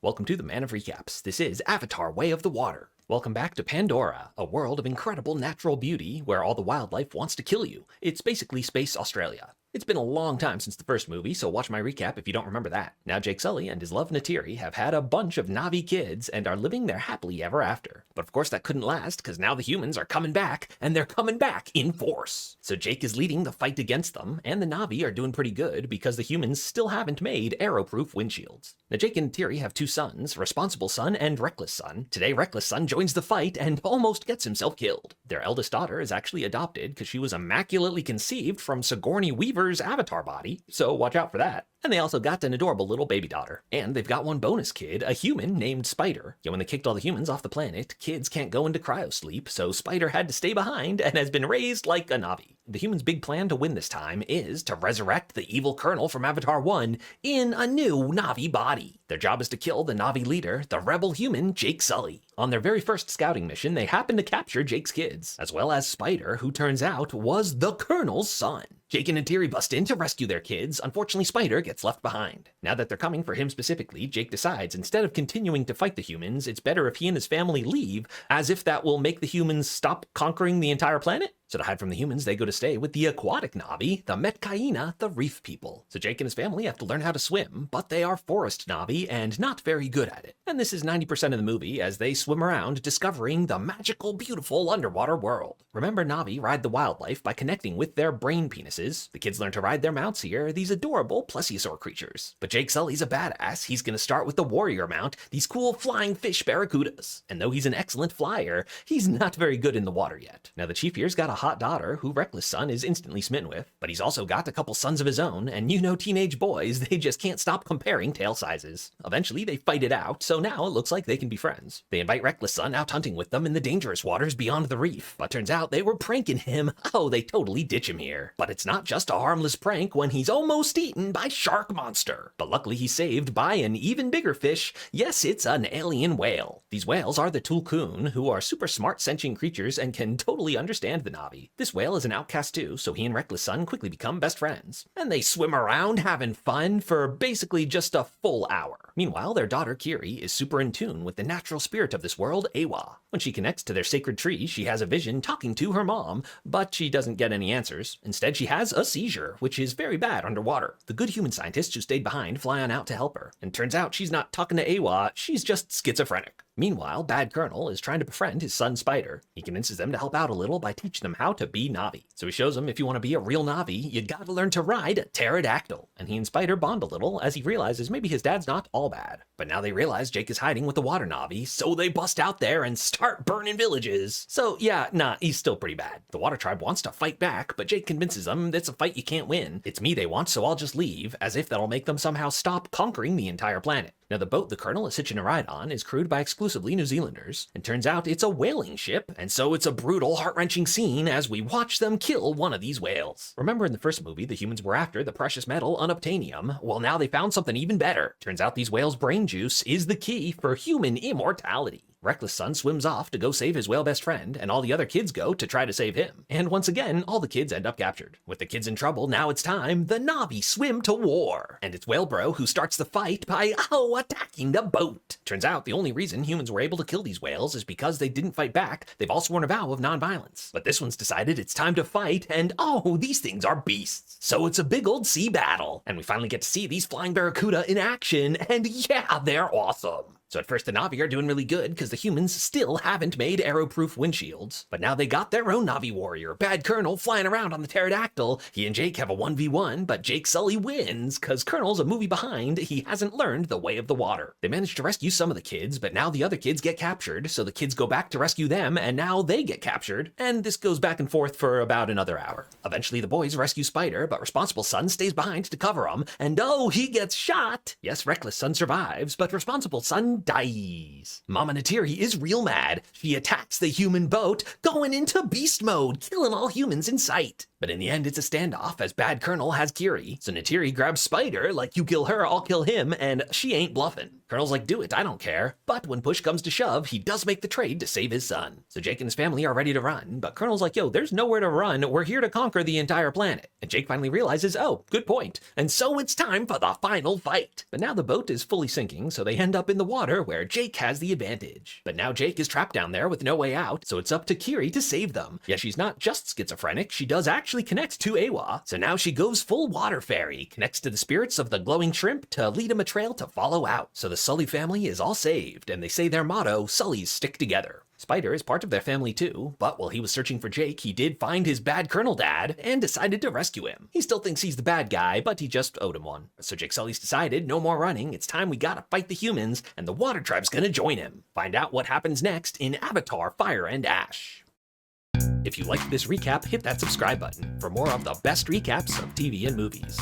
Welcome to the Man of Recaps. This is Avatar: Way of the Water. Welcome back to Pandora, a world of incredible natural beauty where all the wildlife wants to kill you. It's basically Space Australia. It's been a long time since the first movie, so watch my recap if you don't remember that. Now Jake Sully and his love Neytiri have had a bunch of Na'vi kids and are living their happily ever after. But of course that couldn't last, because now the humans are coming back, and they're coming back in force. So Jake is leading the fight against them, and the Na'vi are doing pretty good because the humans still haven't made arrow-proof windshields. Now Jake and Neytiri have two sons, Responsible Son and Reckless Son. Today Reckless Son joins the fight and almost gets himself killed. Their eldest daughter is actually adopted because she was immaculately conceived from Sigourney Weaver's Avatar body, so watch out for that. And they also got an adorable little baby daughter. And they've got one bonus kid, a human named Spider. Yet when they kicked all the humans off the planet, kids can't go into cryosleep, so Spider had to stay behind and has been raised like a Na'vi. The humans' big plan to win this time is to resurrect the evil Colonel from Avatar 1 in a new Na'vi body. Their job is to kill the Na'vi leader, the rebel human Jake Sully. On their very first scouting mission, they happen to capture Jake's kids, as well as Spider, who turns out was the Colonel's son. Jake and Neytiri bust in to rescue their kids. Unfortunately, Spider gets left behind. Now that they're coming for him specifically, Jake decides instead of continuing to fight the humans, it's better if he and his family leave, as if that will make the humans stop conquering the entire planet. So to hide from the humans, they go to stay with the aquatic Na'vi, the Metkaina, the reef people. So Jake and his family have to learn how to swim, but they are forest Na'vi and not very good at it. And this is 90% of the movie as they swim around discovering the magical, beautiful underwater world. Remember, Na'vi ride the wildlife by connecting with their brain penises. The kids learn to ride their mounts here, these adorable plesiosaur creatures. But Jake Sully's a badass. He's gonna start with the warrior mount, these cool flying fish barracudas. And though he's an excellent flyer, he's not very good in the water yet. Now the chief here's got a hot daughter who Reckless Son is instantly smitten with, but he's also got a couple sons of his own, and you know teenage boys, they just can't stop comparing tail sizes. Eventually they fight it out, so now it looks like they can be friends. They invite Reckless Son out hunting with them in the dangerous waters beyond the reef, but turns out they were pranking him. Oh, they totally ditch him here. But it's not just a harmless prank when he's almost eaten by shark monster. But luckily he's saved by an even bigger fish. Yes, it's an alien whale. These whales are the Tulkun, who are super smart sentient creatures and can totally understand the Na'vi. This whale is an outcast too, so he and Reckless Son quickly become best friends. And they swim around having fun for basically just a full hour. Meanwhile, their daughter Kiri is super in tune with the natural spirit of this world, Awa. When she connects to their sacred tree, she has a vision talking to her mom, but she doesn't get any answers. Instead, she has a seizure, which is very bad underwater. The good human scientists who stayed behind fly on out to help her, and turns out she's not talking to Awa, she's just schizophrenic. Meanwhile, Bad Colonel is trying to befriend his son Spider. He convinces them to help out a little by teaching them how to be Na'vi. So he shows them if you want to be a real Na'vi, you gotta learn to ride a pterodactyl. And he and Spider bond a little as he realizes maybe his dad's not all bad. But now they realize Jake is hiding with the water Na'vi, so they bust out there and start burning villages. So yeah, nah, he's still pretty bad. The water tribe wants to fight back, but Jake convinces them it's a fight you can't win. It's me they want, so I'll just leave, as if that'll make them somehow stop conquering the entire planet. Now the boat the Colonel is hitching a ride on is crewed by exclusively New Zealanders, and turns out it's a whaling ship, and so it's a brutal, heart-wrenching scene as we watch them kill one of these whales. Remember in the first movie, the humans were after the precious metal unobtainium? Well, now they found something even better. Turns out these whales' brain juice is the key for human immortality. Reckless Son swims off to go save his whale best friend, and all the other kids go to try to save him. And once again, all the kids end up captured. With the kids in trouble, now it's time, the Na'vi swim to war. And it's Whale Bro who starts the fight by, attacking the boat. Turns out the only reason humans were able to kill these whales is because they didn't fight back. They've all sworn a vow of non-violence. But this one's decided it's time to fight, and these things are beasts. So it's a big old sea battle. And we finally get to see these flying barracuda in action, and yeah, they're awesome. So at first the Na'vi are doing really good because the humans still haven't made arrow-proof windshields. But now they got their own Na'vi warrior, Bad Colonel, flying around on the pterodactyl. He and Jake have a 1v1, but Jake Sully wins because Colonel's a movie behind. He hasn't learned the way of the water. They managed to rescue some of the kids, but now the other kids get captured, so the kids go back to rescue them, and now they get captured. And this goes back and forth for about another hour. Eventually the boys rescue Spider, but Responsible Son stays behind to cover him, and he gets shot. Yes, Reckless Son survives, but Responsible Son dies. Mama Neytiri Neytiri is real mad. She attacks the human boat, going into beast mode, killing all humans in sight. But in the end, it's a standoff as Bad Colonel has Kiri. So Neytiri grabs Spider, like, you kill her, I'll kill him, and she ain't bluffing. Colonel's like, do it, I don't care. But when push comes to shove, he does make the trade to save his son. So Jake and his family are ready to run, but Colonel's like, yo, there's nowhere to run, we're here to conquer the entire planet. And Jake finally realizes, oh, good point. And so it's time for the final fight. But now the boat is fully sinking, so they end up in the water where Jake has the advantage. But now Jake is trapped down there with no way out, so it's up to Kiri to save them. Yeah, she's not just schizophrenic, she does actually connect to Awa. So now she goes full water fairy, connects to the spirits of the glowing shrimp to lead him a trail to follow out. So the Sully family is all saved, and they say their motto, Sullys stick together. Spider is part of their family too, but while he was searching for Jake, he did find his Bad Colonel dad and decided to rescue him. He still thinks he's the bad guy, but he just owed him one. So Jake Sully's decided, no more running, it's time we gotta fight the humans, and the water tribe's gonna join him. Find out what happens next in Avatar: Fire and Ash. If you liked this recap, hit that subscribe button for more of the best recaps of TV and movies.